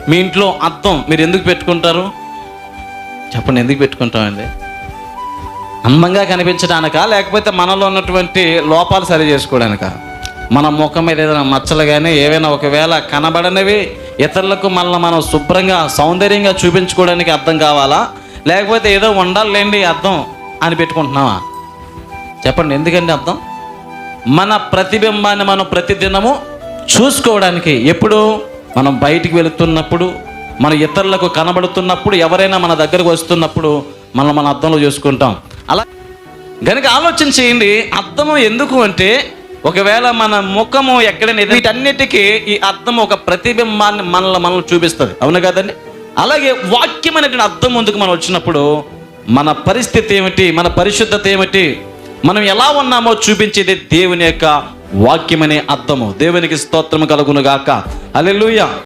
మీ ఇంట్లో అద్దం మీరు ఎందుకు పెట్టుకుంటారు చెప్పండి? ఎందుకు పెట్టుకుంటామండి? అందంగా కనిపించడానికా, లేకపోతే మనలో ఉన్నటువంటి లోపాలు సరి చేసుకోవడానికా? మన ముఖం మీద ఏదైనా మచ్చలు కానీ ఏవైనా ఒకవేళ కనబడనివి ఇతరులకు మనం శుభ్రంగా సౌందర్యంగా చూపించుకోవడానికి అద్దం కావాలా, లేకపోతే ఏదో ఉండాలండి అద్దం అని పెట్టుకుంటున్నావా? చెప్పండి, ఎందుకండి అద్దం? మన ప్రతిబింబాన్ని మనం ప్రతిదినము చూసుకోవడానికి. ఎప్పుడు? మనం బయటికి వెళుతున్నప్పుడు, మన ఇతరులకు కనబడుతున్నప్పుడు, ఎవరైనా మన దగ్గరకు వస్తున్నప్పుడు మన అద్దంలో చూసుకుంటాం. అలా కనుక ఆలోచన చేయండి. అద్దము ఎందుకు అంటే, ఒకవేళ మన ముఖము ఎక్కడైనా వీటన్నిటికీ ఈ అద్దం ఒక ప్రతిబింబాన్ని మనల్ని చూపిస్తుంది. అవును కదండి? అలాగే వాక్యం అనేటువంటి అద్దం ముందుకు మనం వచ్చినప్పుడు మన పరిస్థితి ఏమిటి, మన పరిశుద్ధత ఏమిటి, మనం ఎలా ఉన్నామో చూపించేది దేవుని యొక్క వాక్యం అనే అద్దము. దేవునికి స్తోత్రం కలుగును గాక. హల్లెలూయా.